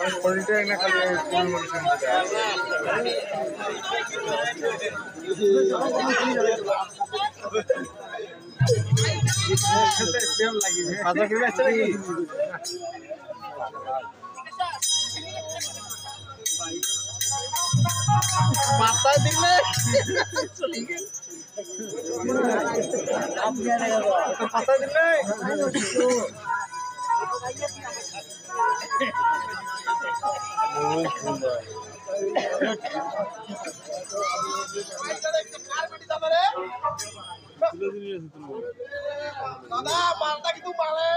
Politik nak kali cuma mata দিলে চলে গেল পাতা দিলে দাদা মালটা কিন্তু মারে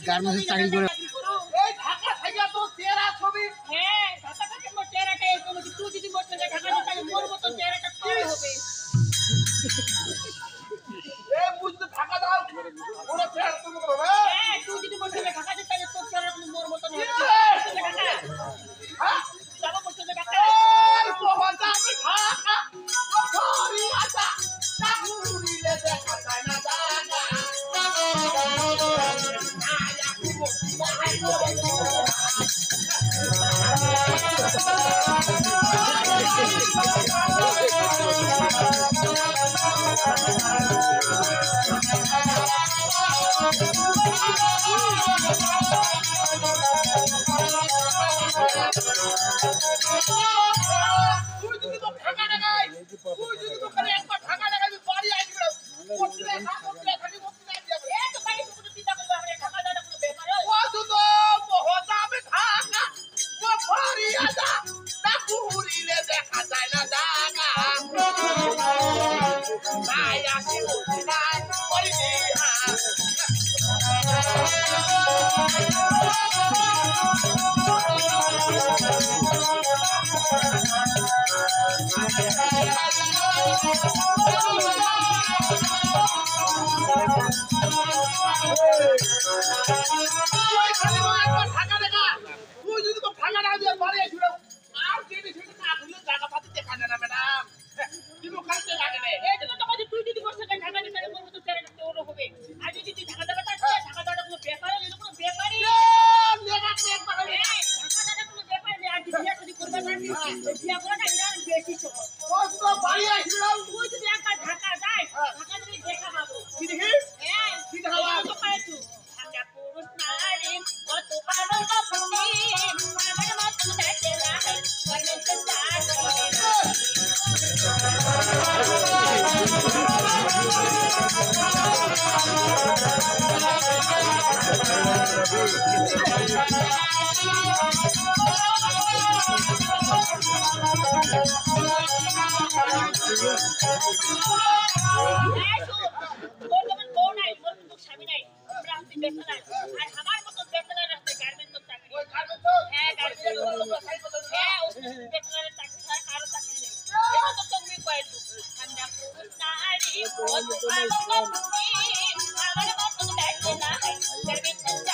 গার্মেন্টসে চাকরি করে এই ঢাকা থেকে তো তেরা ছবি হ্যাঁ ঢাকা থেকে মোর তেরাটা এরকম তুই যদি মোর থেকে ঢাকা থেকে মোর মত তেরাটা কি হবে এই বুঝতে ঢাকা দাও ওরা তেরা তুমি করবে হ্যাঁ তুই যদি মোর থেকে ঢাকা থেকে তোর তেরা তুমি মোর মত হবে হ্যাঁ চলো মোর থেকে ঢাকা এই তোমরা আমি ঢাকা সরি আচ্ছা না ঘুরিলে দেখা যায় না ঢাকা বেচেলার আর আমার মতো বেচেলার আছে গার্মেন্টস চাকরি ওই গার্মেন্টস হ্যাঁ গার্মেন্টস হ্যাঁ বেচেলারের চাকরি হয় কারো চাকরি নেই এটা তো তুমি কইছো আমরা নারী কত ভালো তুমি আমার মতো বেচেলা গার্মেন্টস চাকরি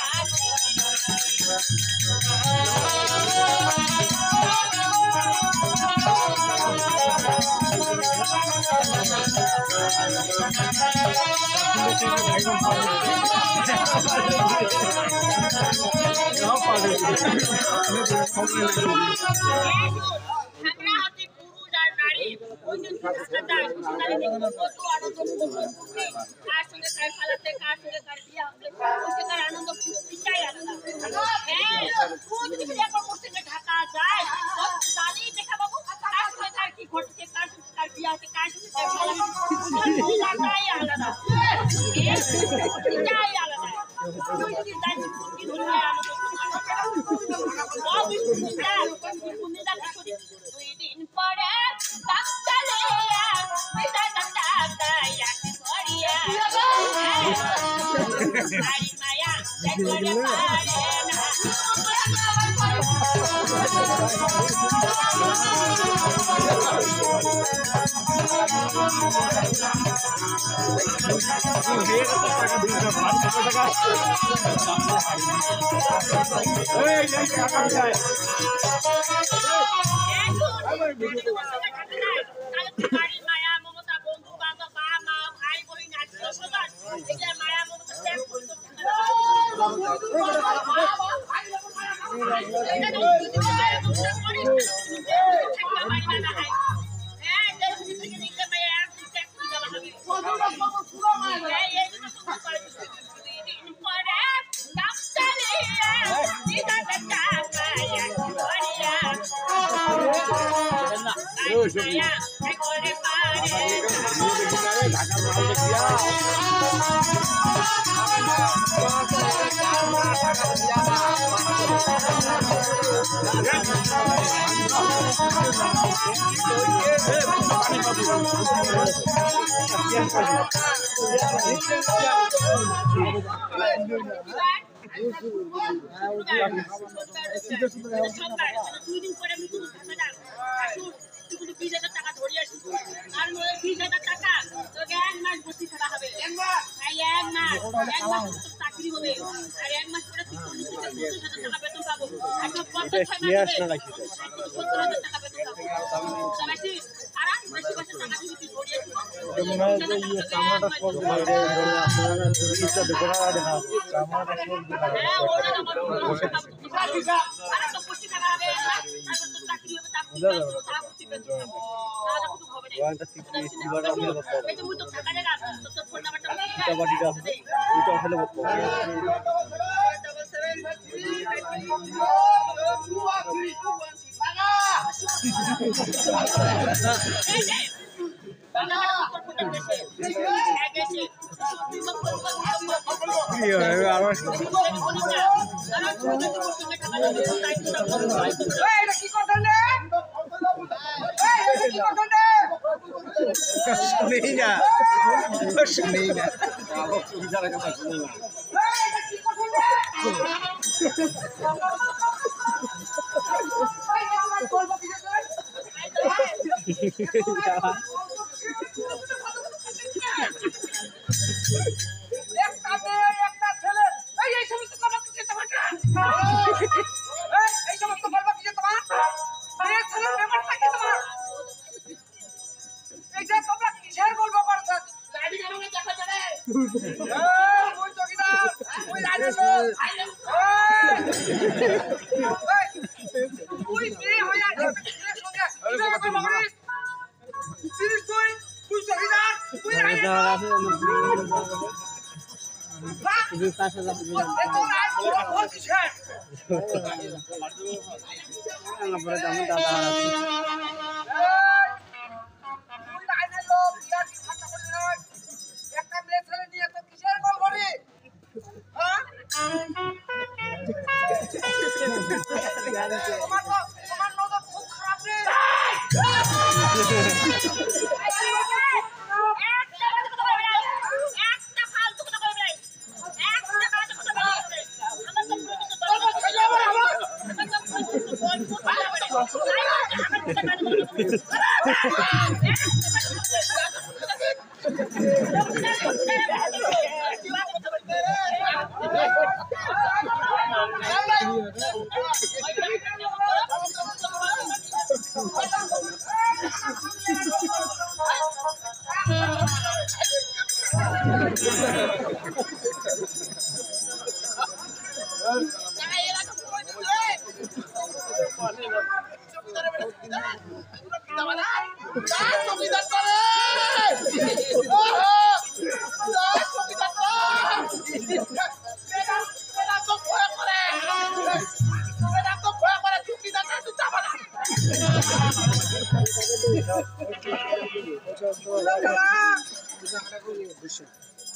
আমরা হচ্ছে পুরুষ আর নারী ওই যে যায় নারী কত আনন্দ কার সঙ্গে কার খেলাতে কার সঙ্গে কার বিয়ে হবে ওই কার আনন্দ খুশিটাই আলাদা হ্যাঁ তুই যদি একবার মোর সঙ্গে ঢাকা যায় জানি দেখা বাবু কার সঙ্গে কার কি ঘটছে কার সঙ্গে কার বিয়ে আছে কার সঙ্গে কার খেলাটাই আলাদা এটাই আলাদা তুই যদি যাই কি ধরে আনন্দ দুই দিন পরে ডাক্তারে বিদায় ডাক্তার করিয়া মায়া করে পারে না মায়া মমতা বন্ধু বান্ধব মা মা ভাই বোন আত্মীয় স্বজন মায়া মমতা ত্যাগ করতে টাকা ধরে আসি আর 20,000 টাকা তোকে 1 মাস বসে থাকা হবে 1 মাস চাকরি হবে আর 1 মাস পরে তুই 40,000 টাকা বেতন পাবো আর 50,000 টাকা বেতন পাবো সবাই আরাম বেশি বেশি টাকা দিবি তুই ধরে আসি মনে হয় যে এই চামড়াটা সব বাইরে আপনারা জিনিসটা দেখে না চামড়াটা সব হ্যাঁ ওটা আমার আর তো বসে থাকা হবে তারপর তো চাকরি হবে তারপর তো বেতন পাবো তাহলে কিছু হবে না ওয়ানটা 60 বার আমি বলবো এই যে মুই তো টাকা দেনা তো ফোন নাম্বারটা এটা বাটিটা আছে ওইটা আসলে বলবো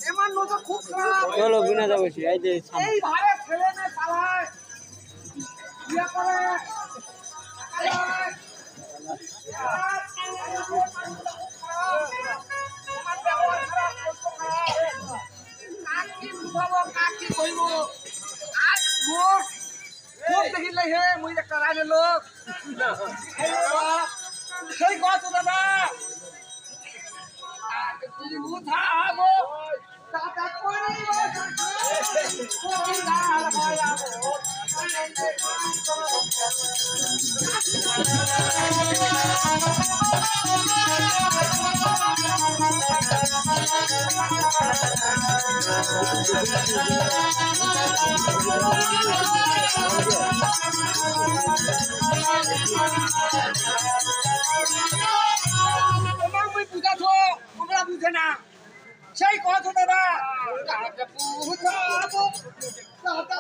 এমন নজর খুব খারাপ চলো বিনা যাবো এই যে এই ভারে ছেলে না চালায় বিয়ে করে কাকি বুঝাবো কাকি কইব আজ মোর মুখ দেখিলে হে মুই একটা রাইনের লোক সেই গছ দাদা উঠাবো দাদা করিব কইলার ভয়াবো বুঝাছো তোমরা বুঝে না সেই কথা দাদা বুঝাবো দাদা